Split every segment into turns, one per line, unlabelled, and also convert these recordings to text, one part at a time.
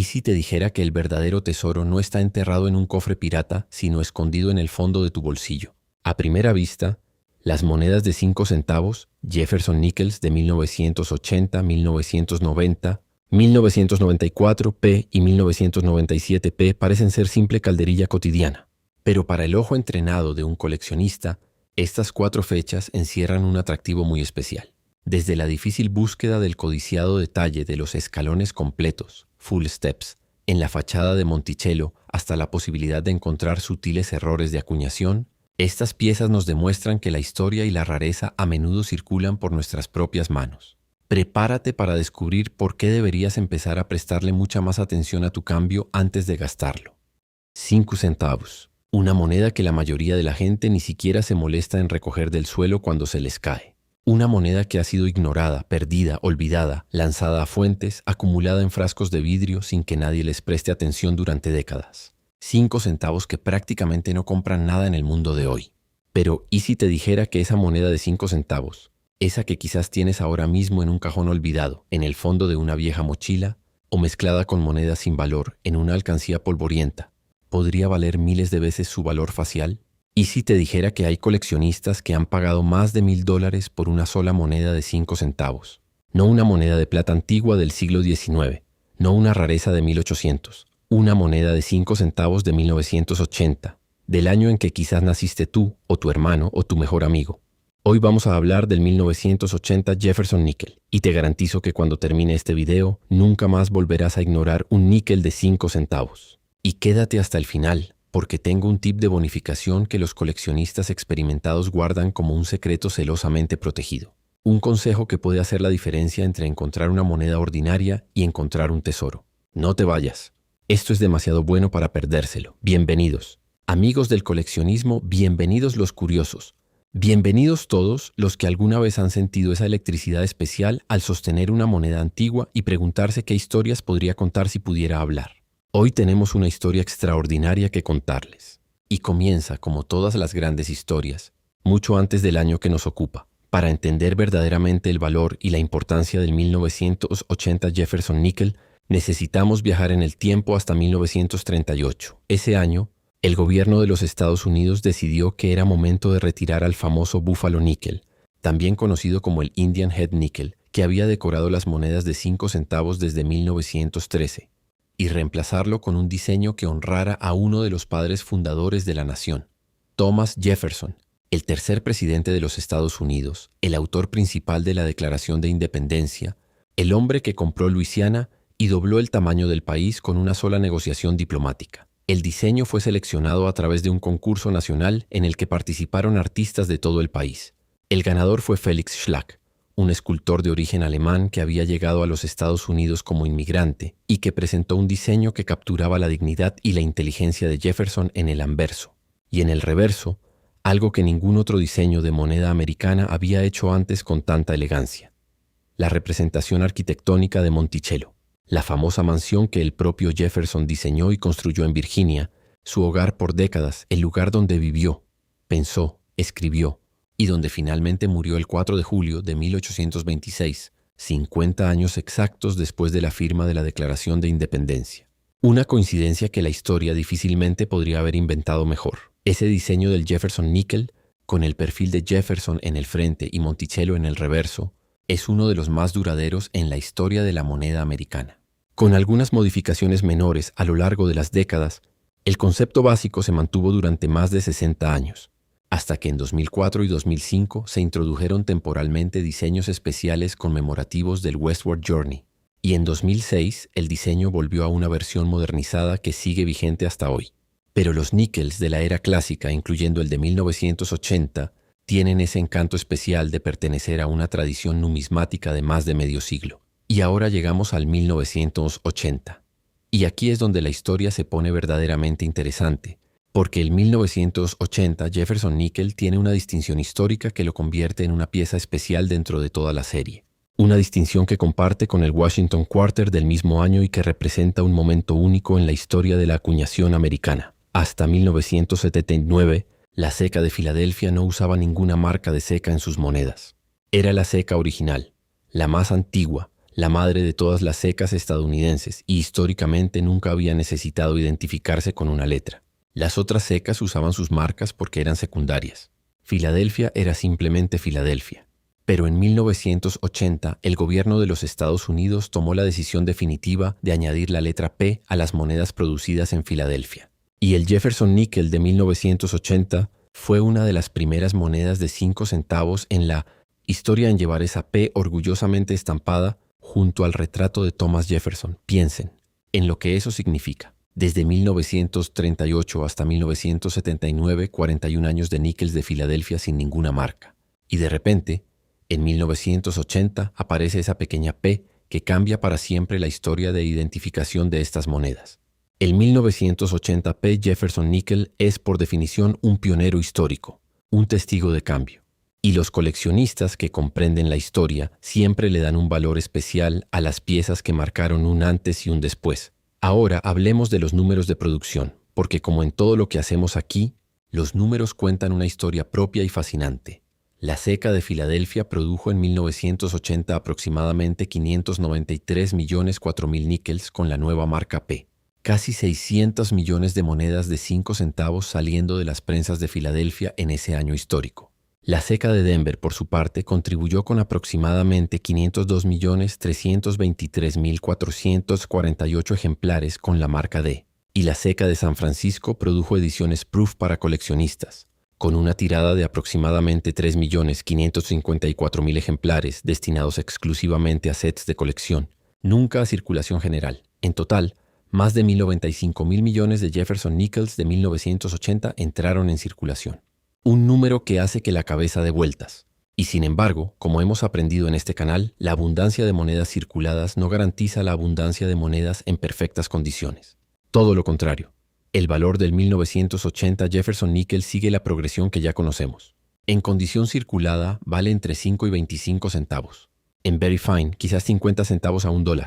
¿Y si te dijera que el verdadero tesoro no está enterrado en un cofre pirata, sino escondido en el fondo de tu bolsillo? A primera vista, las monedas de 5 centavos, Jefferson Nickels de 1980, 1990, 1994 P y 1997 P parecen ser simple calderilla cotidiana. Pero para el ojo entrenado de un coleccionista, estas 4 fechas encierran un atractivo muy especial. Desde la difícil búsqueda del codiciado detalle de los escalones completos, full steps, en la fachada de Monticello hasta la posibilidad de encontrar sutiles errores de acuñación, estas piezas nos demuestran que la historia y la rareza a menudo circulan por nuestras propias manos. Prepárate para descubrir por qué deberías empezar a prestarle mucha más atención a tu cambio antes de gastarlo. 5 centavos, una moneda que la mayoría de la gente ni siquiera se molesta en recoger del suelo cuando se les cae. Una moneda que ha sido ignorada, perdida, olvidada, lanzada a fuentes, acumulada en frascos de vidrio sin que nadie les preste atención durante décadas. 5 centavos que prácticamente no compran nada en el mundo de hoy. Pero, ¿y si te dijera que esa moneda de 5 centavos, esa que quizás tienes ahora mismo en un cajón olvidado, en el fondo de una vieja mochila, o mezclada con monedas sin valor en una alcancía polvorienta, podría valer miles de veces su valor facial? ¿Y si te dijera que hay coleccionistas que han pagado más de $1000 por una sola moneda de 5 centavos? No una moneda de plata antigua del siglo XIX, no una rareza de 1800, una moneda de 5 centavos de 1980, del año en que quizás naciste tú, o tu hermano, o tu mejor amigo. Hoy vamos a hablar del 1980 Jefferson Nickel, y te garantizo que cuando termine este video, nunca más volverás a ignorar un níquel de 5 centavos. Y quédate hasta el final, porque tengo un tip de bonificación que los coleccionistas experimentados guardan como un secreto celosamente protegido. Un consejo que puede hacer la diferencia entre encontrar una moneda ordinaria y encontrar un tesoro. No te vayas. Esto es demasiado bueno para perdérselo. Bienvenidos. Amigos del coleccionismo, bienvenidos los curiosos. Bienvenidos todos los que alguna vez han sentido esa electricidad especial al sostener una moneda antigua y preguntarse qué historias podría contar si pudiera hablar. Hoy tenemos una historia extraordinaria que contarles. Y comienza, como todas las grandes historias, mucho antes del año que nos ocupa. Para entender verdaderamente el valor y la importancia del 1980 Jefferson Nickel, necesitamos viajar en el tiempo hasta 1938. Ese año, el gobierno de los Estados Unidos decidió que era momento de retirar al famoso Buffalo Nickel, también conocido como el Indian Head Nickel, que había decorado las monedas de 5 centavos desde 1913. Y reemplazarlo con un diseño que honrara a uno de los padres fundadores de la nación, Thomas Jefferson, el tercer presidente de los Estados Unidos, el autor principal de la Declaración de Independencia, el hombre que compró Luisiana y dobló el tamaño del país con una sola negociación diplomática. El diseño fue seleccionado a través de un concurso nacional en el que participaron artistas de todo el país. El ganador fue Felix Schlag, un escultor de origen alemán que había llegado a los Estados Unidos como inmigrante y que presentó un diseño que capturaba la dignidad y la inteligencia de Jefferson en el anverso, y en el reverso, algo que ningún otro diseño de moneda americana había hecho antes con tanta elegancia: la representación arquitectónica de Monticello, la famosa mansión que el propio Jefferson diseñó y construyó en Virginia, su hogar por décadas, el lugar donde vivió, pensó, escribió, y donde finalmente murió el 4 de julio de 1826, 50 años exactos después de la firma de la Declaración de Independencia. Una coincidencia que la historia difícilmente podría haber inventado mejor. Ese diseño del Jefferson Nickel, con el perfil de Jefferson en el frente y Monticello en el reverso, es uno de los más duraderos en la historia de la moneda americana. Con algunas modificaciones menores a lo largo de las décadas, el concepto básico se mantuvo durante más de 60 años. Hasta que en 2004 y 2005 se introdujeron temporalmente diseños especiales conmemorativos del Westward Journey, y en 2006 el diseño volvió a una versión modernizada que sigue vigente hasta hoy. Pero los níquels de la era clásica, incluyendo el de 1980, tienen ese encanto especial de pertenecer a una tradición numismática de más de medio siglo. Y ahora llegamos al 1980. Y aquí es donde la historia se pone verdaderamente interesante, porque el 1980 Jefferson Nickel tiene una distinción histórica que lo convierte en una pieza especial dentro de toda la serie. Una distinción que comparte con el Washington Quarter del mismo año y que representa un momento único en la historia de la acuñación americana. Hasta 1979, la ceca de Filadelfia no usaba ninguna marca de ceca en sus monedas. Era la ceca original, la más antigua, la madre de todas las secas estadounidenses, y históricamente nunca había necesitado identificarse con una letra. Las otras secas usaban sus marcas porque eran secundarias. Filadelfia era simplemente Filadelfia. Pero en 1980, el gobierno de los Estados Unidos tomó la decisión definitiva de añadir la letra P a las monedas producidas en Filadelfia. Y el Jefferson Nickel de 1980 fue una de las primeras monedas de 5 centavos en la historia en llevar esa P orgullosamente estampada junto al retrato de Thomas Jefferson. Piensen en lo que eso significa. Desde 1938 hasta 1979, 41 años de níqueles de Filadelfia sin ninguna marca. Y de repente, en 1980 aparece esa pequeña P que cambia para siempre la historia de identificación de estas monedas. El 1980 P Jefferson Nickel es por definición un pionero histórico, un testigo de cambio. Y los coleccionistas que comprenden la historia siempre le dan un valor especial a las piezas que marcaron un antes y un después. Ahora hablemos de los números de producción, porque como en todo lo que hacemos aquí, los números cuentan una historia propia y fascinante. La ceca de Filadelfia produjo en 1980 aproximadamente 593.004.000 níqueles con la nueva marca P. Casi 600 millones de monedas de 5 centavos saliendo de las prensas de Filadelfia en ese año histórico. La ceca de Denver, por su parte, contribuyó con aproximadamente 502.323.448 ejemplares con la marca D. Y la ceca de San Francisco produjo ediciones Proof para coleccionistas, con una tirada de aproximadamente 3.554.000 ejemplares destinados exclusivamente a sets de colección, nunca a circulación general. En total, más de 1.095.000 millones de Jefferson Nickels de 1980 entraron en circulación. Un número que hace que la cabeza dé vueltas. Y sin embargo, como hemos aprendido en este canal, la abundancia de monedas circuladas no garantiza la abundancia de monedas en perfectas condiciones. Todo lo contrario. El valor del 1980 Jefferson Nickel sigue la progresión que ya conocemos. En condición circulada vale entre 5 y 25 centavos. En Very Fine, quizás 50 centavos a $1.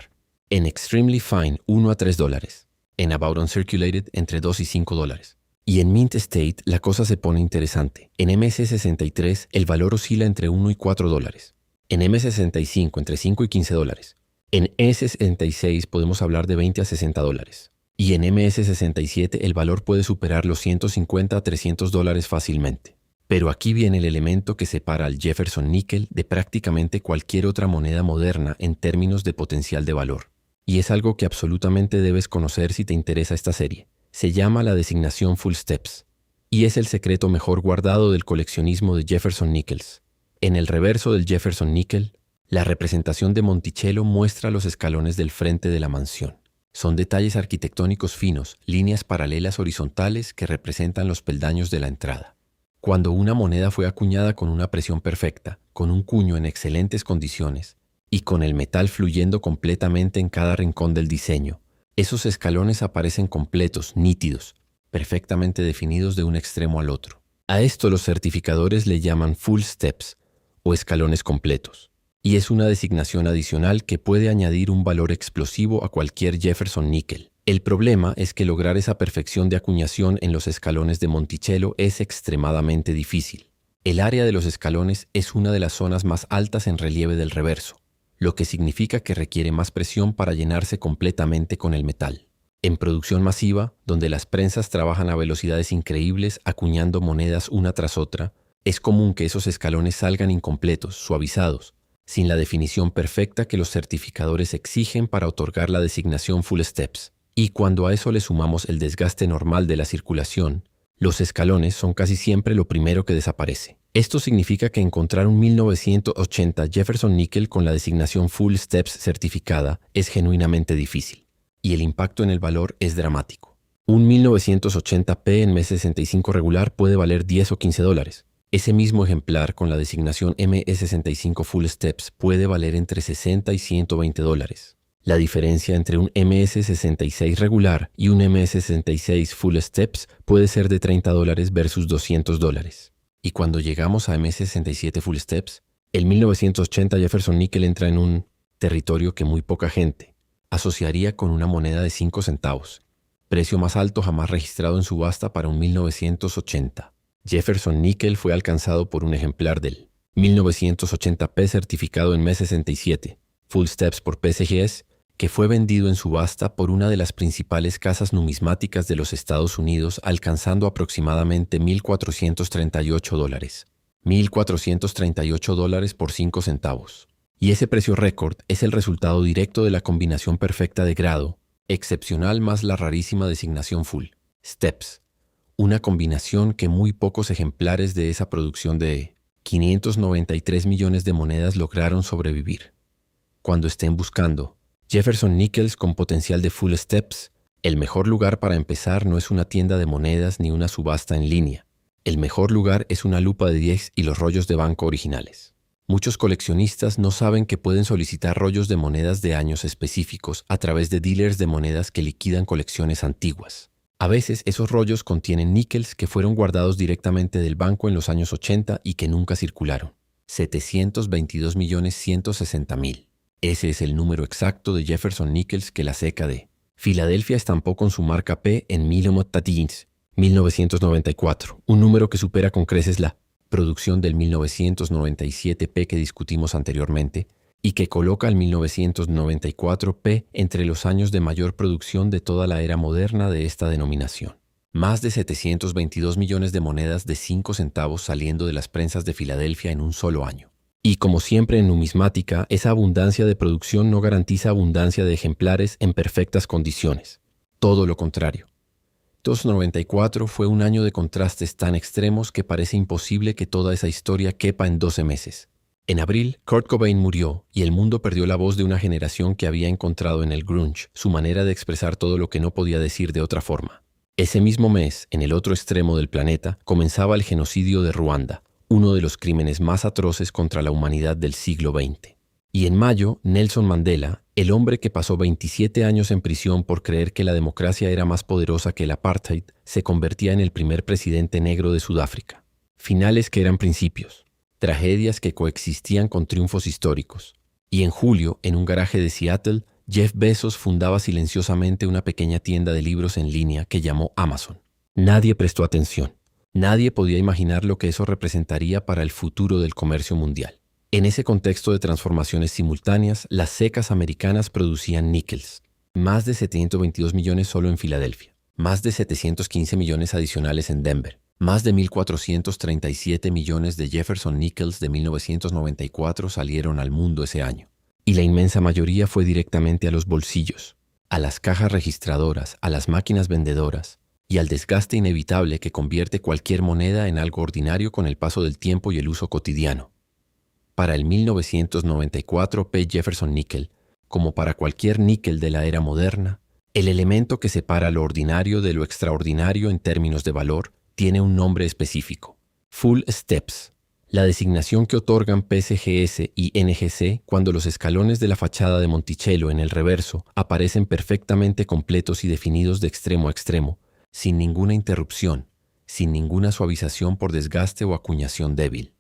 En Extremely Fine, 1 a $3. En About Uncirculated, entre 2 y 5 dólares. Y en Mint State la cosa se pone interesante. En MS63 el valor oscila entre 1 y 4 dólares. En M65 entre 5 y 15 dólares. En E66 podemos hablar de 20 a 60 dólares. Y en MS67 el valor puede superar los 150 a 300 dólares fácilmente. Pero aquí viene el elemento que separa al Jefferson Nickel de prácticamente cualquier otra moneda moderna en términos de potencial de valor. Y es algo que absolutamente debes conocer si te interesa esta serie. Se llama la designación Full Steps, y es el secreto mejor guardado del coleccionismo de Jefferson Nickels. En el reverso del Jefferson Nickel, la representación de Monticello muestra los escalones del frente de la mansión. Son detalles arquitectónicos finos, líneas paralelas horizontales que representan los peldaños de la entrada. Cuando una moneda fue acuñada con una presión perfecta, con un cuño en excelentes condiciones, y con el metal fluyendo completamente en cada rincón del diseño, esos escalones aparecen completos, nítidos, perfectamente definidos de un extremo al otro. A esto los certificadores le llaman full steps o escalones completos, y es una designación adicional que puede añadir un valor explosivo a cualquier Jefferson Nickel. El problema es que lograr esa perfección de acuñación en los escalones de Monticello es extremadamente difícil. El área de los escalones es una de las zonas más altas en relieve del reverso, lo que significa que requiere más presión para llenarse completamente con el metal. En producción masiva, donde las prensas trabajan a velocidades increíbles acuñando monedas una tras otra, es común que esos escalones salgan incompletos, suavizados, sin la definición perfecta que los certificadores exigen para otorgar la designación Full Steps. Y cuando a eso le sumamos el desgaste normal de la circulación, los escalones son casi siempre lo primero que desaparece. Esto significa que encontrar un 1980 Jefferson Nickel con la designación Full Steps certificada es genuinamente difícil, y el impacto en el valor es dramático. Un 1980p en M65 regular puede valer 10 o 15 dólares. Ese mismo ejemplar con la designación MS65 Full Steps puede valer entre 60 y 120 dólares. La diferencia entre un MS66 regular y un MS66 Full Steps puede ser de 30 dólares versus 200 dólares. Y cuando llegamos a MS67 Full Steps, el 1980 Jefferson Nickel entra en un territorio que muy poca gente asociaría con una moneda de 5 centavos, precio más alto jamás registrado en subasta para un 1980. Jefferson Nickel fue alcanzado por un ejemplar del 1980p certificado en M67, Full Steps por PSGS, que fue vendido en subasta por una de las principales casas numismáticas de los Estados Unidos, alcanzando aproximadamente $1,438. $1,438 por 5 centavos. Y ese precio récord es el resultado directo de la combinación perfecta de grado, excepcional más la rarísima designación Full Steps, una combinación que muy pocos ejemplares de esa producción de 593 millones de monedas lograron sobrevivir. Cuando estén buscando Jefferson Nickels con potencial de Full Steps, el mejor lugar para empezar no es una tienda de monedas ni una subasta en línea. El mejor lugar es una lupa de 10 y los rollos de banco originales. Muchos coleccionistas no saben que pueden solicitar rollos de monedas de años específicos a través de dealers de monedas que liquidan colecciones antiguas. A veces esos rollos contienen níqueles que fueron guardados directamente del banco en los años 80 y que nunca circularon. 722.160.000. Ese es el número exacto de Jefferson Nickels que la CECA de Filadelfia estampó con su marca P en 1994, un número que supera con creces la producción del 1997 P que discutimos anteriormente y que coloca al 1994 P entre los años de mayor producción de toda la era moderna de esta denominación. Más de 722 millones de monedas de 5 centavos saliendo de las prensas de Filadelfia en un solo año. Y como siempre en numismática, esa abundancia de producción no garantiza abundancia de ejemplares en perfectas condiciones. Todo lo contrario. 1994 fue un año de contrastes tan extremos que parece imposible que toda esa historia quepa en 12 meses. En abril, Kurt Cobain murió y el mundo perdió la voz de una generación que había encontrado en el grunge su manera de expresar todo lo que no podía decir de otra forma. Ese mismo mes, en el otro extremo del planeta, comenzaba el genocidio de Ruanda, uno de los crímenes más atroces contra la humanidad del siglo XX. Y en mayo, Nelson Mandela, el hombre que pasó 27 años en prisión por creer que la democracia era más poderosa que el apartheid, se convertía en el primer presidente negro de Sudáfrica. Finales que eran principios, tragedias que coexistían con triunfos históricos. Y en julio, en un garaje de Seattle, Jeff Bezos fundaba silenciosamente una pequeña tienda de libros en línea que llamó Amazon. Nadie prestó atención. Nadie podía imaginar lo que eso representaría para el futuro del comercio mundial. En ese contexto de transformaciones simultáneas, las CECAs americanas producían níqueles. Más de 722 millones solo en Filadelfia. Más de 715 millones adicionales en Denver. Más de 1.437 millones de Jefferson Nickels de 1994 salieron al mundo ese año. Y la inmensa mayoría fue directamente a los bolsillos, a las cajas registradoras, a las máquinas vendedoras, y al desgaste inevitable que convierte cualquier moneda en algo ordinario con el paso del tiempo y el uso cotidiano. Para el 1994 P. Jefferson Nickel, como para cualquier níquel de la era moderna, el elemento que separa lo ordinario de lo extraordinario en términos de valor tiene un nombre específico: Full Steps, la designación que otorgan PSGS y NGC cuando los escalones de la fachada de Monticello en el reverso aparecen perfectamente completos y definidos de extremo a extremo, sin ninguna interrupción, sin ninguna suavización por desgaste o acuñación débil.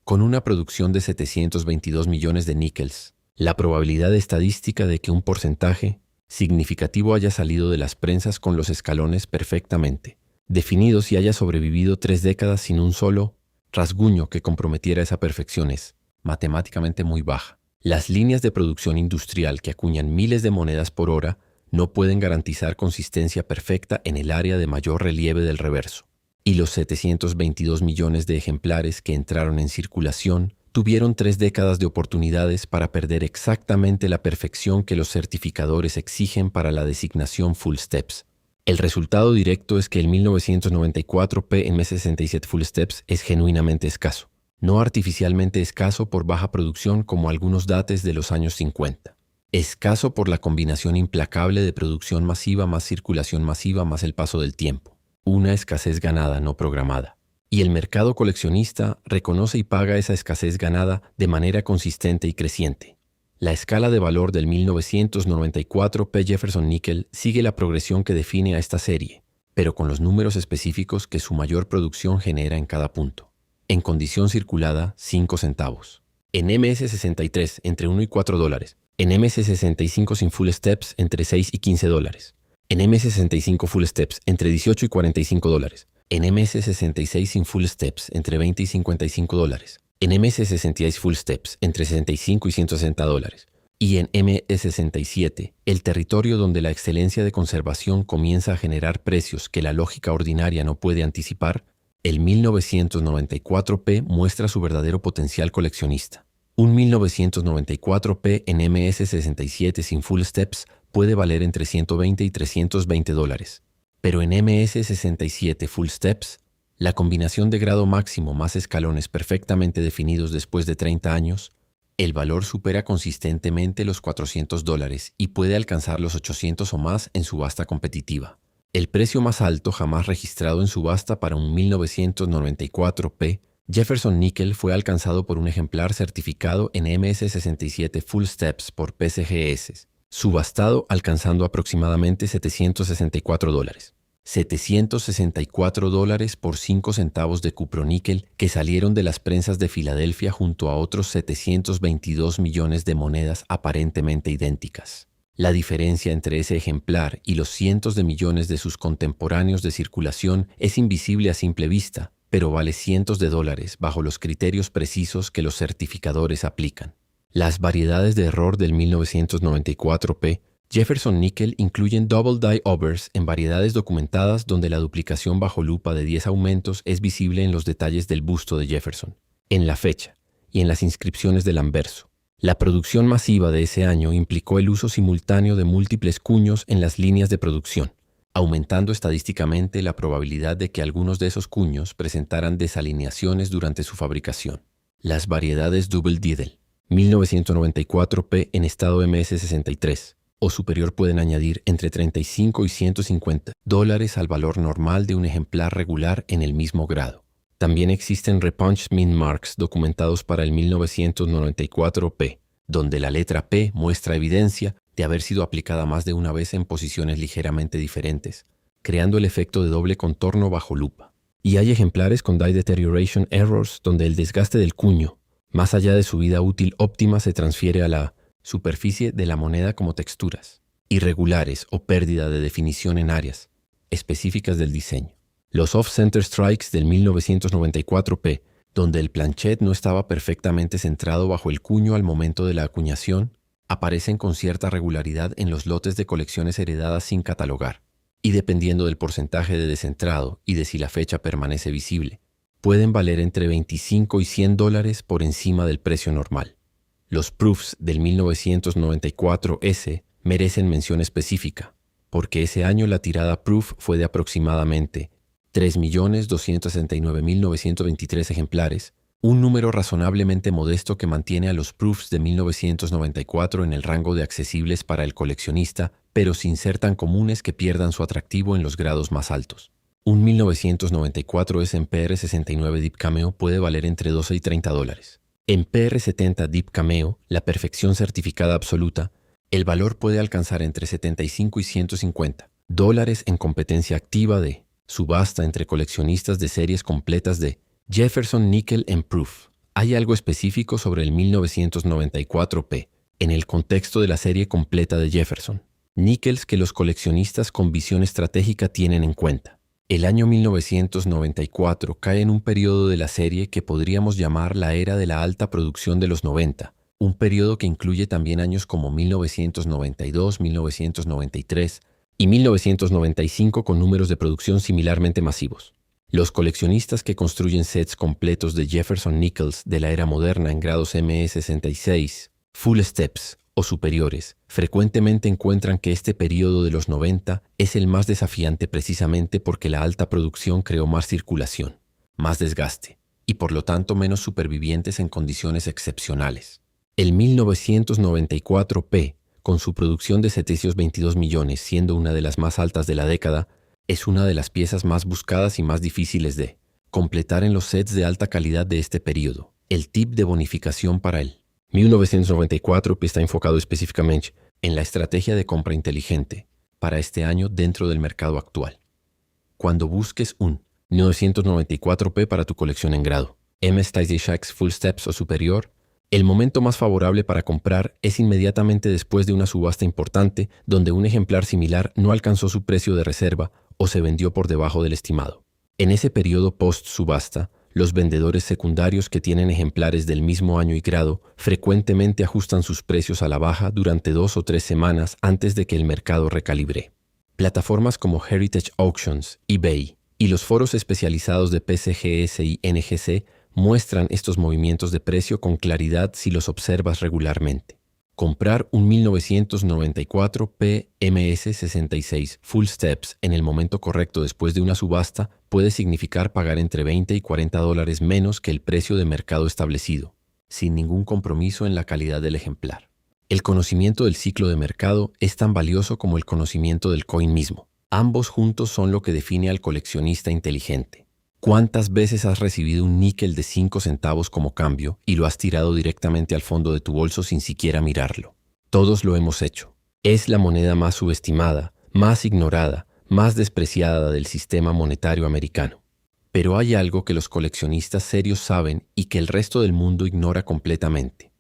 Con una producción de 722 millones de níqueles, la probabilidad estadística de que un porcentaje significativo haya salido de las prensas con los escalones perfectamente definidos y haya sobrevivido 3 décadas sin un solo rasguño que comprometiera esa perfección es matemáticamente muy baja. Las líneas de producción industrial que acuñan miles de monedas por hora no pueden garantizar consistencia perfecta en el área de mayor relieve del reverso. Y los 722 millones de ejemplares que entraron en circulación tuvieron 3 décadas de oportunidades para perder exactamente la perfección que los certificadores exigen para la designación Full Steps. El resultado directo es que el 1994 PM67 Full Steps es genuinamente escaso, no artificialmente escaso por baja producción como algunos datos de los años 50. Escaso por la combinación implacable de producción masiva más circulación masiva más el paso del tiempo. Una escasez ganada no programada. Y el mercado coleccionista reconoce y paga esa escasez ganada de manera consistente y creciente. La escala de valor del 1994 P. Jefferson Nickel sigue la progresión que define a esta serie, pero con los números específicos que su mayor producción genera en cada punto. En condición circulada, 5 centavos. En MS63, entre 1 y 4 dólares. En MS65 sin Full Steps, entre 6 y 15 dólares. En MS65 Full Steps, entre 18 y 45 dólares. En MS66 sin Full Steps, entre 20 y 55 dólares. En MS66 Full Steps, entre 65 y 160 dólares. Y en MS67, el territorio donde la excelencia de conservación comienza a generar precios que la lógica ordinaria no puede anticipar, el 1994P muestra su verdadero potencial coleccionista. Un 1994P en MS67 sin full steps puede valer entre $120 y $320. Pero en MS67 full steps, la combinación de grado máximo más escalones perfectamente definidos después de 30 años, el valor supera consistentemente los $400 y puede alcanzar los $800 o más en subasta competitiva. El precio más alto jamás registrado en subasta para un 1994P Jefferson Nickel fue alcanzado por un ejemplar certificado en MS67 Full Steps por PCGS, subastado alcanzando aproximadamente $764. $764 por 5 centavos de cuproníquel que salieron de las prensas de Filadelfia junto a otros 722 millones de monedas aparentemente idénticas. La diferencia entre ese ejemplar y los cientos de millones de sus contemporáneos de circulación es invisible a simple vista, pero vale cientos de dólares bajo los criterios precisos que los certificadores aplican. Las variedades de error del 1994P Jefferson Nickel incluyen double die overs en variedades documentadas donde la duplicación bajo lupa de 10 aumentos es visible en los detalles del busto de Jefferson, en la fecha y en las inscripciones del anverso. La producción masiva de ese año implicó el uso simultáneo de múltiples cuños en las líneas de producción, aumentando estadísticamente la probabilidad de que algunos de esos cuños presentaran desalineaciones durante su fabricación. Las variedades Double Diddle, 1994P en estado MS63 o superior pueden añadir entre $35 y $150 al valor normal de un ejemplar regular en el mismo grado. También existen repunched min marks documentados para el 1994P, donde la letra P muestra evidencia de haber sido aplicada más de una vez en posiciones ligeramente diferentes, creando el efecto de doble contorno bajo lupa. Y hay ejemplares con die deterioration errors donde el desgaste del cuño, más allá de su vida útil óptima, se transfiere a la superficie de la moneda como texturas, irregulares o pérdida de definición en áreas específicas del diseño. Los off-center strikes del 1994P, donde el planchet no estaba perfectamente centrado bajo el cuño al momento de la acuñación, aparecen con cierta regularidad en los lotes de colecciones heredadas sin catalogar, y dependiendo del porcentaje de descentrado y de si la fecha permanece visible, pueden valer entre $25 y $100 por encima del precio normal. Los proofs del 1994S merecen mención específica, porque ese año la tirada proof fue de aproximadamente 3.269.923 ejemplares, un número razonablemente modesto que mantiene a los proofs de 1994 en el rango de accesibles para el coleccionista, pero sin ser tan comunes que pierdan su atractivo en los grados más altos. Un 1994S en PR69 Deep Cameo puede valer entre $12 y $30. En PR70 Deep Cameo, la perfección certificada absoluta, el valor puede alcanzar entre $75 y $150 en competencia activa de subasta entre coleccionistas de series completas de Jefferson Nickel en Proof. Hay algo específico sobre el 1994P en el contexto de la serie completa de Jefferson, níqueles que los coleccionistas con visión estratégica tienen en cuenta. El año 1994 cae en un periodo de la serie que podríamos llamar la era de la alta producción de los 90, un periodo que incluye también años como 1992, 1993 y 1995 con números de producción similarmente masivos. Los coleccionistas que construyen sets completos de Jefferson Nickels de la era moderna en grados MS66, Full Steps o superiores, frecuentemente encuentran que este periodo de los 90 es el más desafiante precisamente porque la alta producción creó más circulación, más desgaste y por lo tanto menos supervivientes en condiciones excepcionales. El 1994P, con su producción de 722 millones siendo una de las más altas de la década, es una de las piezas más buscadas y más difíciles de completar en los sets de alta calidad de este periodo. El tip de bonificación para él. 1994 está enfocado específicamente en la estrategia de compra inteligente para este año dentro del mercado actual. Cuando busques un 1994P para tu colección en grado, MS66 Full Steps o superior, el momento más favorable para comprar es inmediatamente después de una subasta importante donde un ejemplar similar no alcanzó su precio de reserva o se vendió por debajo del estimado. En ese periodo post-subasta, los vendedores secundarios que tienen ejemplares del mismo año y grado frecuentemente ajustan sus precios a la baja durante 2 o 3 semanas antes de que el mercado recalibre. Plataformas como Heritage Auctions, eBay y los foros especializados de PCGS y NGC muestran estos movimientos de precio con claridad si los observas regularmente. Comprar un 1994 PMS66 Full Steps en el momento correcto después de una subasta puede significar pagar entre $20 y $40 menos que el precio de mercado establecido, sin ningún compromiso en la calidad del ejemplar. El conocimiento del ciclo de mercado es tan valioso como el conocimiento del coin mismo. Ambos juntos son lo que define al coleccionista inteligente. ¿Cuántas veces has recibido un níquel de 5 centavos como cambio y lo has tirado directamente al fondo de tu bolso sin siquiera mirarlo? Todos lo hemos hecho. Es la moneda más subestimada, más ignorada, más despreciada del sistema monetario americano. Pero hay algo que los coleccionistas serios saben y que el resto del mundo ignora completamente.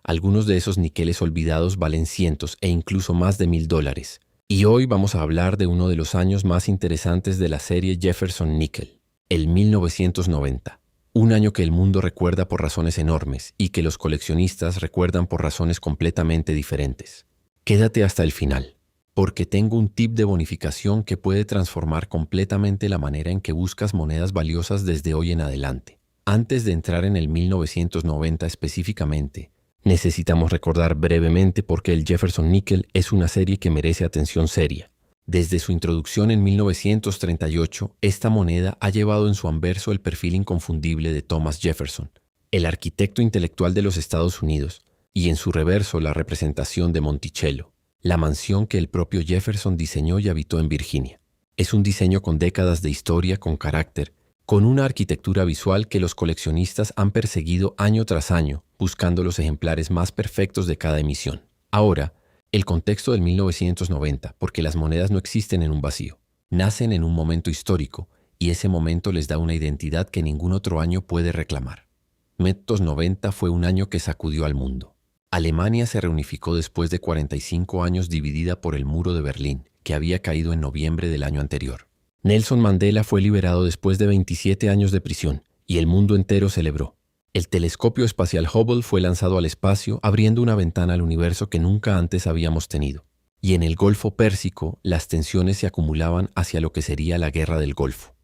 Algunos de esos níqueles olvidados valen cientos e incluso más de $1000. Y hoy vamos a hablar de uno de los años más interesantes de la serie Jefferson Nickel. El 1990, un año que el mundo recuerda por razones enormes y que los coleccionistas recuerdan por razones completamente diferentes. Quédate hasta el final, porque tengo un tip de bonificación que puede transformar completamente la manera en que buscas monedas valiosas desde hoy en adelante. Antes de entrar en el 1990 específicamente, necesitamos recordar brevemente por qué el Jefferson Nickel es una serie que merece atención seria. Desde su introducción en 1938, esta moneda ha llevado en su anverso el perfil inconfundible de Thomas Jefferson, el arquitecto intelectual de los Estados Unidos, y en su reverso la representación de Monticello, la mansión que el propio Jefferson diseñó y habitó en Virginia. Es un diseño con décadas de historia, con carácter, con una arquitectura visual que los coleccionistas han perseguido año tras año, buscando los ejemplares más perfectos de cada emisión. Ahora, el contexto del 1990, porque las monedas no existen en un vacío, nacen en un momento histórico y ese momento les da una identidad que ningún otro año puede reclamar. 1990 fue un año que sacudió al mundo. Alemania se reunificó después de 45 años dividida por el muro de Berlín, que había caído en noviembre del año anterior. Nelson Mandela fue liberado después de 27 años de prisión y el mundo entero celebró. El telescopio espacial Hubble fue lanzado al espacio, abriendo una ventana al universo que nunca antes habíamos tenido. Y en el Golfo Pérsico, las tensiones se acumulaban hacia lo que sería la Guerra del Golfo.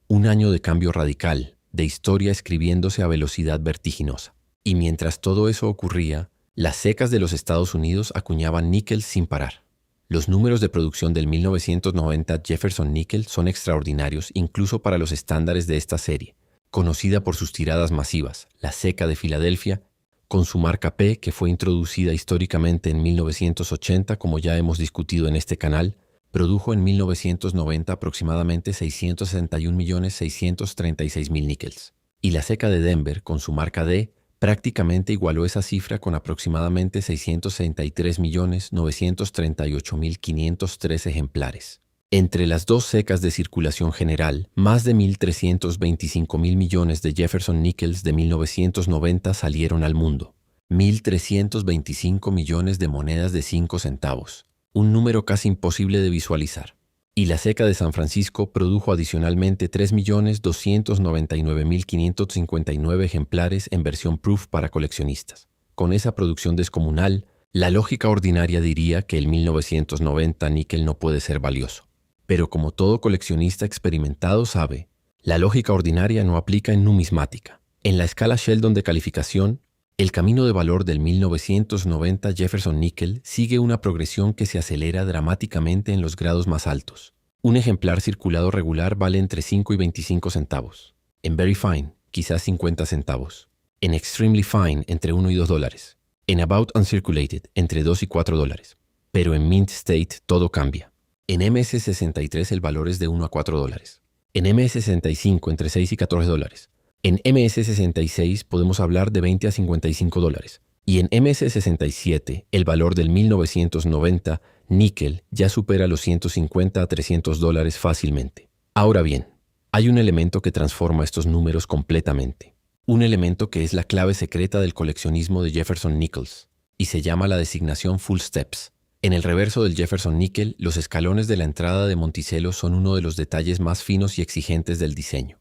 Un año de cambio radical, de historia escribiéndose a velocidad vertiginosa. Y mientras todo eso ocurría, las secas de los Estados Unidos acuñaban níquel sin parar. Los números de producción del 1990 Jefferson Nickel son extraordinarios incluso para los estándares de esta serie, conocida por sus tiradas masivas, la seca de Filadelfia, con su marca P, que fue introducida históricamente en 1980, como ya hemos discutido en este canal, produjo en 1990 aproximadamente 661.636.000 níqueles. Y la seca de Denver, con su marca D, prácticamente igualó esa cifra con aproximadamente 663.938.503 ejemplares. Entre las dos secas de circulación general, más de 1.325.000 millones de Jefferson Nickels de 1990 salieron al mundo. 1.325 millones de monedas de 5 centavos, un número casi imposible de visualizar. Y la seca de San Francisco produjo adicionalmente 3.299.559 ejemplares en versión proof para coleccionistas. Con esa producción descomunal, la lógica ordinaria diría que el 1990 níquel no puede ser valioso. Pero como todo coleccionista experimentado sabe, la lógica ordinaria no aplica en numismática. En la escala Sheldon de calificación, el camino de valor del 1990 Jefferson Nickel sigue una progresión que se acelera dramáticamente en los grados más altos. Un ejemplar circulado regular vale entre 5 y 25 centavos. En Very Fine, quizás 50 centavos. En Extremely Fine, entre 1 y $2. En About Uncirculated, entre 2 y $4. Pero en Mint State todo cambia. En MS63 el valor es de 1 a $4. En MS65 entre 6 y $14. En MS66 podemos hablar de 20 a $55. Y en MS67 el valor del 1990 níquel ya supera los 150 a $300 fácilmente. Ahora bien, hay un elemento que transforma estos números completamente. Un elemento que es la clave secreta del coleccionismo de Jefferson Nickels y se llama la designación Full Steps. En el reverso del Jefferson Nickel, los escalones de la entrada de Monticello son uno de los detalles más finos y exigentes del diseño.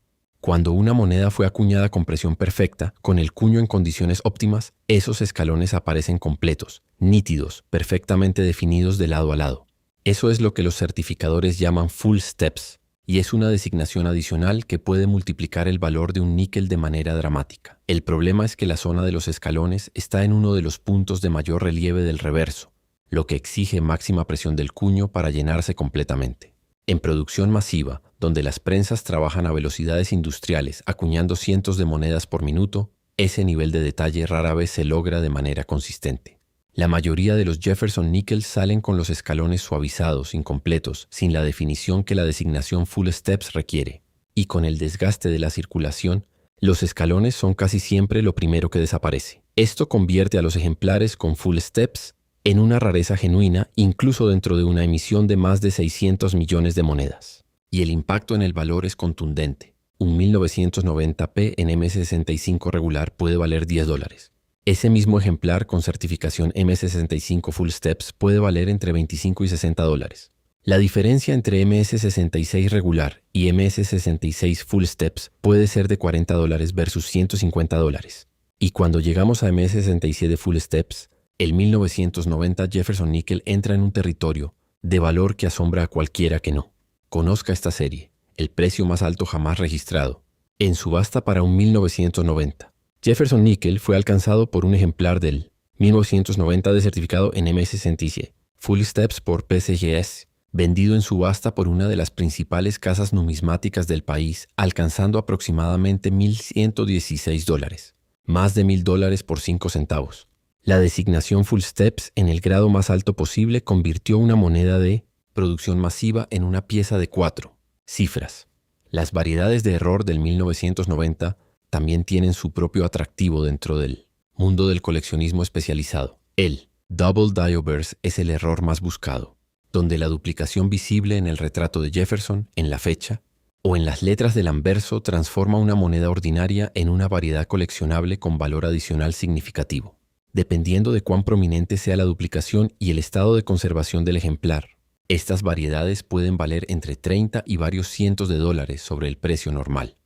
Cuando una moneda fue acuñada con presión perfecta, con el cuño en condiciones óptimas, esos escalones aparecen completos, nítidos, perfectamente definidos de lado a lado. Eso es lo que los certificadores llaman full steps, y es una designación adicional que puede multiplicar el valor de un níquel de manera dramática. El problema es que la zona de los escalones está en uno de los puntos de mayor relieve del reverso, lo que exige máxima presión del cuño para llenarse completamente. En producción masiva, donde las prensas trabajan a velocidades industriales acuñando cientos de monedas por minuto, ese nivel de detalle rara vez se logra de manera consistente. La mayoría de los Jefferson Nickels salen con los escalones suavizados, incompletos, sin la definición que la designación full steps requiere. Y con el desgaste de la circulación, los escalones son casi siempre lo primero que desaparece. Esto convierte a los ejemplares con full steps en una rareza genuina, incluso dentro de una emisión de más de 600 millones de monedas. Y el impacto en el valor es contundente. Un 1990p en M65 regular puede valer $10. Ese mismo ejemplar con certificación MS65 Full Steps puede valer entre $25 y $60. La diferencia entre MS66 regular y MS66 Full Steps puede ser de $40 versus $150. Y cuando llegamos a MS67 Full Steps, el 1990 Jefferson Nickel entra en un territorio de valor que asombra a cualquiera que no conozca esta serie, el precio más alto jamás registrado, en subasta para un 1990. Jefferson Nickel fue alcanzado por un ejemplar del 1990 de certificado en M67 Full Steps por PCGS, vendido en subasta por una de las principales casas numismáticas del país, alcanzando aproximadamente $1,116, más de $1,000 por 5 centavos. La designación Full Steps en el grado más alto posible convirtió una moneda de producción masiva en una pieza de 4 cifras. Las variedades de error del 1990 también tienen su propio atractivo dentro del mundo del coleccionismo especializado. El Double Dioverse es el error más buscado, donde la duplicación visible en el retrato de Jefferson, en la fecha, o en las letras del anverso transforma una moneda ordinaria en una variedad coleccionable con valor adicional significativo, dependiendo de cuán prominente sea la duplicación y el estado de conservación del ejemplar. Estas variedades pueden valer entre 30 y varios cientos de dólares sobre el precio normal.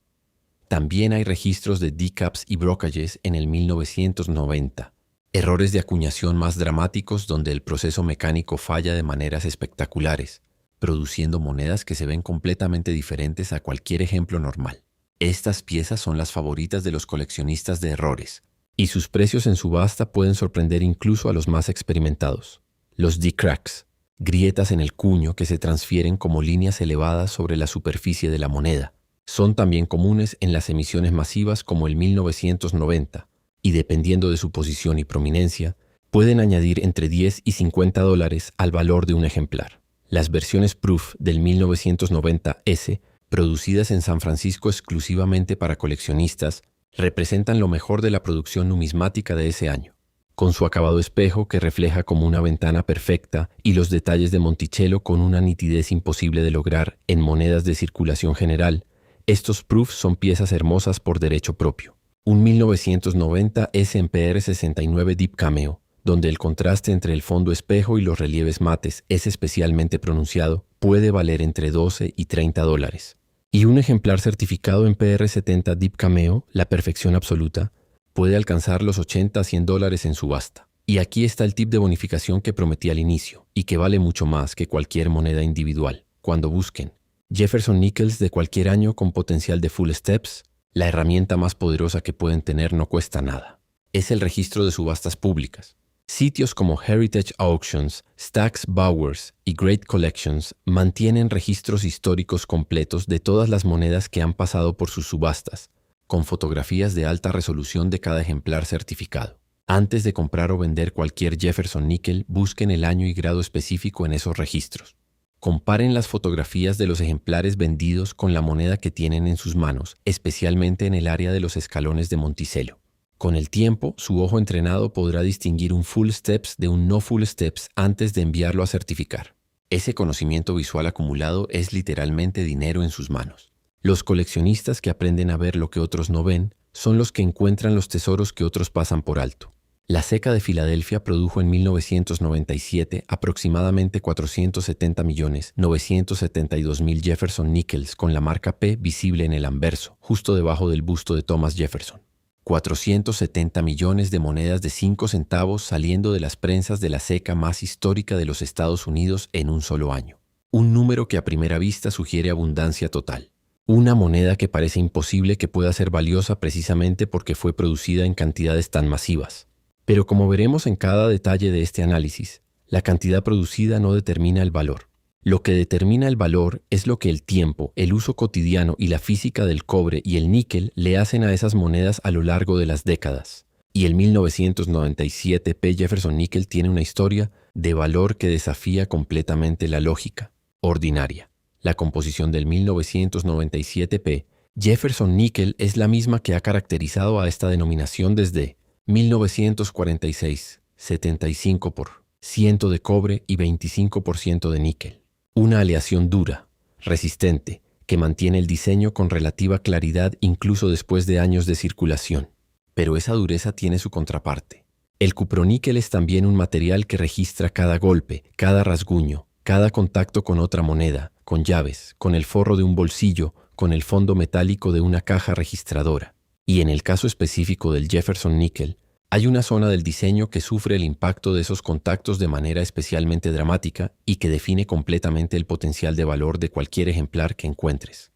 También hay registros de decaps y brocages en el 1990, errores de acuñación más dramáticos donde el proceso mecánico falla de maneras espectaculares, produciendo monedas que se ven completamente diferentes a cualquier ejemplo normal. Estas piezas son las favoritas de los coleccionistas de errores, y sus precios en subasta pueden sorprender incluso a los más experimentados. Los D-cracks, grietas en el cuño que se transfieren como líneas elevadas sobre la superficie de la moneda, son también comunes en las emisiones masivas como el 1990, y dependiendo de su posición y prominencia, pueden añadir entre $10 y $50 al valor de un ejemplar. Las versiones Proof del 1990S, producidas en San Francisco exclusivamente para coleccionistas, representan lo mejor de la producción numismática de ese año. Con su acabado espejo que refleja como una ventana perfecta y los detalles de Monticello con una nitidez imposible de lograr en monedas de circulación general, estos proofs son piezas hermosas por derecho propio. Un 1990 SMPR 69 Deep Cameo, donde el contraste entre el fondo espejo y los relieves mates es especialmente pronunciado, puede valer entre $12 y $30. Y un ejemplar certificado en PR70 Deep Cameo, la perfección absoluta, puede alcanzar los $80 a $100 en subasta. Y aquí está el tip de bonificación que prometí al inicio, y que vale mucho más que cualquier moneda individual. Cuando busquen Jefferson Nickels de cualquier año con potencial de Full Steps, la herramienta más poderosa que pueden tener no cuesta nada. Es el registro de subastas públicas. Sitios como Heritage Auctions, Stack's Bowers y Great Collections mantienen registros históricos completos de todas las monedas que han pasado por sus subastas, con fotografías de alta resolución de cada ejemplar certificado. Antes de comprar o vender cualquier Jefferson Nickel, busquen el año y grado específico en esos registros. Comparen las fotografías de los ejemplares vendidos con la moneda que tienen en sus manos, especialmente en el área de los escalones de Monticello. Con el tiempo, su ojo entrenado podrá distinguir un Full Steps de un no Full Steps antes de enviarlo a certificar. Ese conocimiento visual acumulado es literalmente dinero en sus manos. Los coleccionistas que aprenden a ver lo que otros no ven son los que encuentran los tesoros que otros pasan por alto. La seca de Filadelfia produjo en 1997 aproximadamente 470.972.000 Jefferson Nickels con la marca P visible en el anverso, justo debajo del busto de Thomas Jefferson. 470 millones de monedas de 5 centavos saliendo de las prensas de la seca más histórica de los Estados Unidos en un solo año. Un número que a primera vista sugiere abundancia total. Una moneda que parece imposible que pueda ser valiosa precisamente porque fue producida en cantidades tan masivas. Pero como veremos en cada detalle de este análisis, la cantidad producida no determina el valor. Lo que determina el valor es lo que el tiempo, el uso cotidiano y la física del cobre y el níquel le hacen a esas monedas a lo largo de las décadas. Y el 1997 P. Jefferson Nickel tiene una historia de valor que desafía completamente la lógica ordinaria. La composición del 1997 P. Jefferson Nickel es la misma que ha caracterizado a esta denominación desde 1946, 75% de cobre y 25% de níquel. Una aleación dura, resistente, que mantiene el diseño con relativa claridad incluso después de años de circulación. Pero esa dureza tiene su contraparte. El cuproníquel es también un material que registra cada golpe, cada rasguño, cada contacto con otra moneda, con llaves, con el forro de un bolsillo, con el fondo metálico de una caja registradora. Y en el caso específico del Jefferson Nickel, hay una zona del diseño que sufre el impacto de esos contactos de manera especialmente dramática y que define completamente el potencial de valor de cualquier ejemplar que encuentres.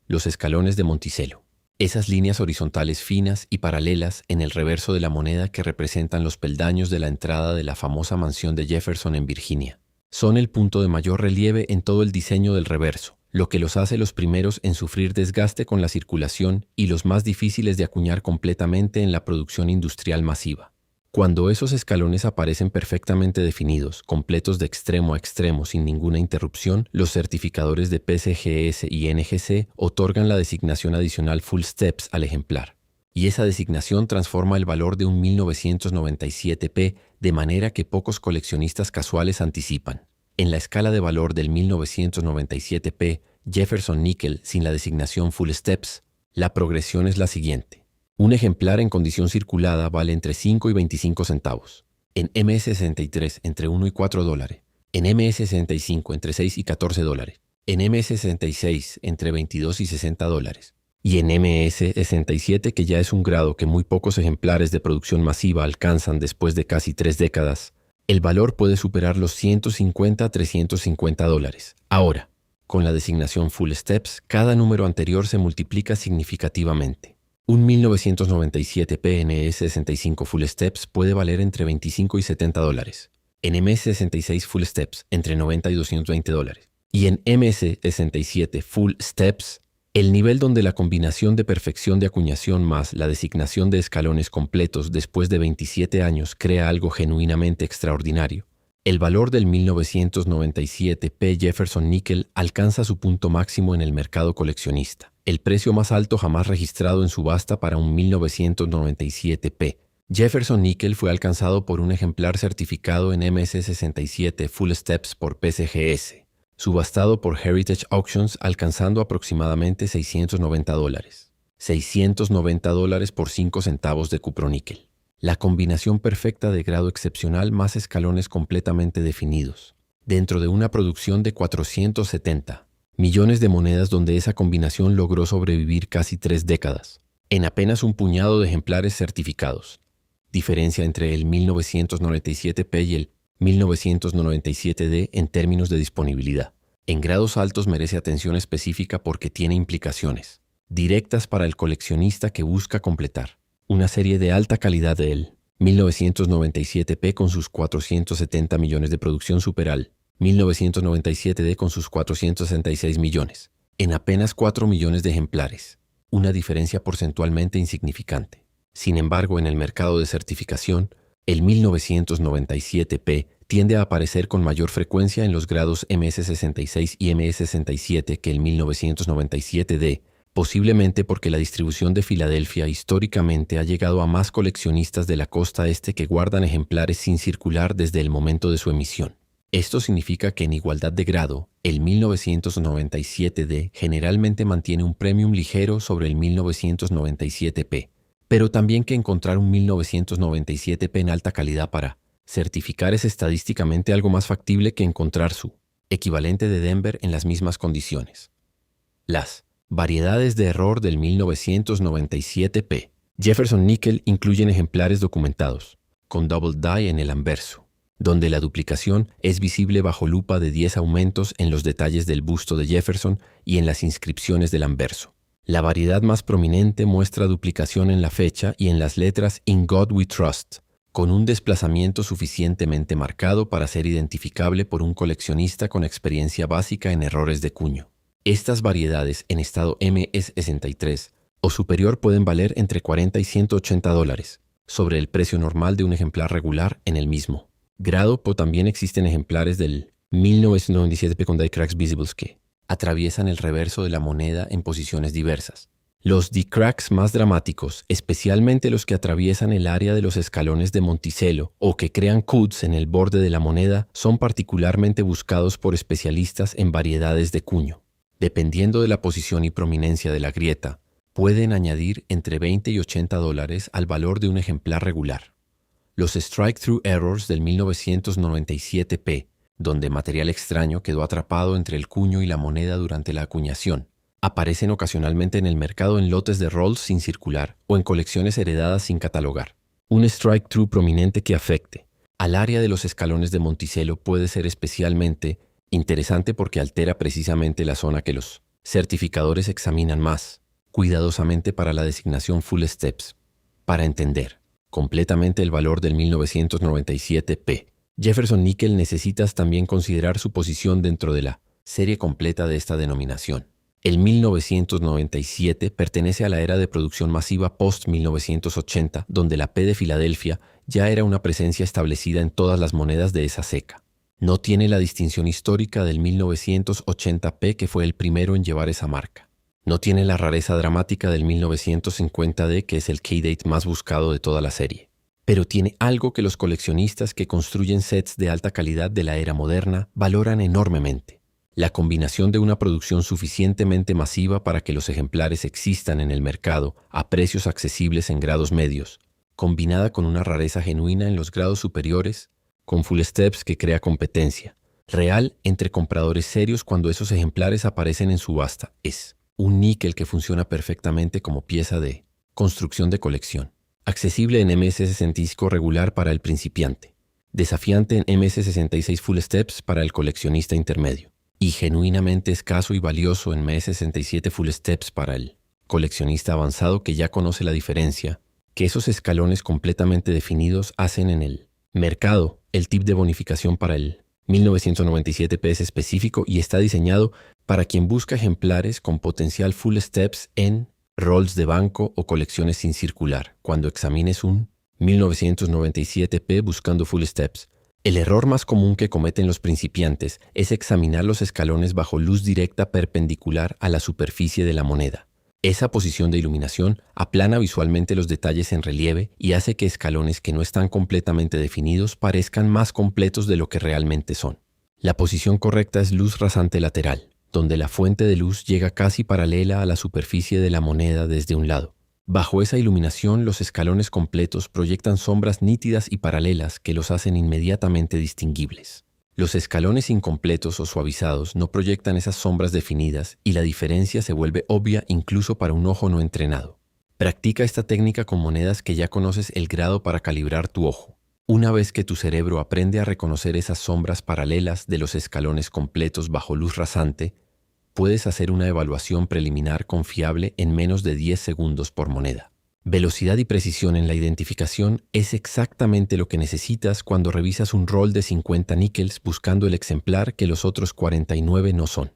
Los escalones de Monticello. Esas líneas horizontales finas y paralelas en el reverso de la moneda que representan los peldaños de la entrada de la famosa mansión de Jefferson en Virginia. Son el punto de mayor relieve en todo el diseño del reverso, lo que los hace los primeros en sufrir desgaste con la circulación y los más difíciles de acuñar completamente en la producción industrial masiva. Cuando esos escalones aparecen perfectamente definidos, completos de extremo a extremo sin ninguna interrupción, los certificadores de PCGS y NGC otorgan la designación adicional Full Steps al ejemplar. Y esa designación transforma el valor de un 1997 P de manera que pocos coleccionistas casuales anticipan. En la escala de valor del 1997 P Jefferson Nickel sin la designación Full Steps, la progresión es la siguiente. Un ejemplar en condición circulada vale entre 5 y 25 centavos. En MS63 entre 1 y 4 dólares. En MS65 entre 6 y 14 dólares. En MS66 entre 22 y 60 dólares. Y en MS67, que ya es un grado que muy pocos ejemplares de producción masiva alcanzan después de casi 3 décadas, el valor puede superar los 150 a 350 dólares. Ahora, con la designación Full Steps, cada número anterior se multiplica significativamente. Un 1997 PNS65 Full Steps puede valer entre 25 y 70 dólares. En MS66 Full Steps, entre 90 y 220 dólares. Y en MS67 Full Steps, el nivel donde la combinación de perfección de acuñación más la designación de escalones completos después de 27 años crea algo genuinamente extraordinario. El valor del 1997 P. Jefferson Nickel alcanza su punto máximo en el mercado coleccionista, el precio más alto jamás registrado en subasta para un 1997 P. Jefferson Nickel fue alcanzado por un ejemplar certificado en MS67 Full Steps por PCGS. Subastado por Heritage Auctions alcanzando aproximadamente 690 dólares. 690 dólares por 5 centavos de cuproníquel. La combinación perfecta de grado excepcional más escalones completamente definidos. Dentro de una producción de 470 millones de monedas donde esa combinación logró sobrevivir casi 3 décadas. En apenas un puñado de ejemplares certificados. Diferencia entre el 1997 P y el 1997D en términos de disponibilidad. En grados altos merece atención específica porque tiene implicaciones directas para el coleccionista que busca completar una serie de alta calidad de él. 1997P con sus 470 millones de producción superal, 1997D con sus 466 millones, en apenas 4 millones de ejemplares, una diferencia porcentualmente insignificante. Sin embargo, en el mercado de certificación, el 1997P tiende a aparecer con mayor frecuencia en los grados MS66 y MS67 que el 1997D, posiblemente porque la distribución de Filadelfia históricamente ha llegado a más coleccionistas de la costa este que guardan ejemplares sin circular desde el momento de su emisión. Esto significa que en igualdad de grado, el 1997D generalmente mantiene un premium ligero sobre el 1997P. pero también que encontrar un 1997p en alta calidad para certificar es estadísticamente algo más factible que encontrar su equivalente de Denver en las mismas condiciones. Las variedades de error del 1997p Jefferson Nickel incluyen ejemplares documentados, con double die en el anverso, donde la duplicación es visible bajo lupa de 10 aumentos en los detalles del busto de Jefferson y en las inscripciones del anverso. La variedad más prominente muestra duplicación en la fecha y en las letras In God We Trust, con un desplazamiento suficientemente marcado para ser identificable por un coleccionista con experiencia básica en errores de cuño. Estas variedades en estado MS63 o superior pueden valer entre $40 y $180, sobre el precio normal de un ejemplar regular en el mismo grado, pero también existen ejemplares del 1997p con die cracks visibles que atraviesan el reverso de la moneda en posiciones diversas. Los die-cracks más dramáticos, especialmente los que atraviesan el área de los escalones de Monticello o que crean cuts en el borde de la moneda, son particularmente buscados por especialistas en variedades de cuño. Dependiendo de la posición y prominencia de la grieta, pueden añadir entre $20 y $80 al valor de un ejemplar regular. Los strike-through errors del 1997p, donde material extraño quedó atrapado entre el cuño y la moneda durante la acuñación, aparecen ocasionalmente en el mercado en lotes de rolls sin circular o en colecciones heredadas sin catalogar. Un strike-through prominente que afecte al área de los escalones de Monticello puede ser especialmente interesante porque altera precisamente la zona que los certificadores examinan más cuidadosamente para la designación full steps. Para entender completamente el valor del 1997p, Jefferson Nickel necesitas también considerar su posición dentro de la serie completa de esta denominación. El 1997 pertenece a la era de producción masiva post-1980, donde la P de Filadelfia ya era una presencia establecida en todas las monedas de esa ceca. No tiene la distinción histórica del 1980p, que fue el primero en llevar esa marca. No tiene la rareza dramática del 1950D, que es el K-Date más buscado de toda la serie. Pero tiene algo que los coleccionistas que construyen sets de alta calidad de la era moderna valoran enormemente: la combinación de una producción suficientemente masiva para que los ejemplares existan en el mercado a precios accesibles en grados medios, combinada con una rareza genuina en los grados superiores, con full steps que crea competencia real entre compradores serios cuando esos ejemplares aparecen en subasta. Es un níquel que funciona perfectamente como pieza de construcción de colección, accesible en MS65 regular para el principiante, desafiante en MS66 full steps para el coleccionista intermedio, y genuinamente escaso y valioso en MS67 full steps para el coleccionista avanzado que ya conoce la diferencia que esos escalones completamente definidos hacen en el mercado. El tip de bonificación para el 1997p es específico y está diseñado para quien busca ejemplares con potencial full steps en rolls de banco o colecciones sin circular. Cuando examines un 1997p buscando full steps, el error más común que cometen los principiantes es examinar los escalones bajo luz directa perpendicular a la superficie de la moneda. Esa posición de iluminación aplana visualmente los detalles en relieve y hace que escalones que no están completamente definidos parezcan más completos de lo que realmente son. La posición correcta es luz rasante lateral, donde la fuente de luz llega casi paralela a la superficie de la moneda desde un lado. Bajo esa iluminación, los escalones completos proyectan sombras nítidas y paralelas que los hacen inmediatamente distinguibles. Los escalones incompletos o suavizados no proyectan esas sombras definidas y la diferencia se vuelve obvia incluso para un ojo no entrenado. Practica esta técnica con monedas que ya conoces el grado para calibrar tu ojo. Una vez que tu cerebro aprende a reconocer esas sombras paralelas de los escalones completos bajo luz rasante, puedes hacer una evaluación preliminar confiable en menos de 10 segundos por moneda. Velocidad y precisión en la identificación es exactamente lo que necesitas cuando revisas un roll de 50 níqueles buscando el ejemplar que los otros 49 no son.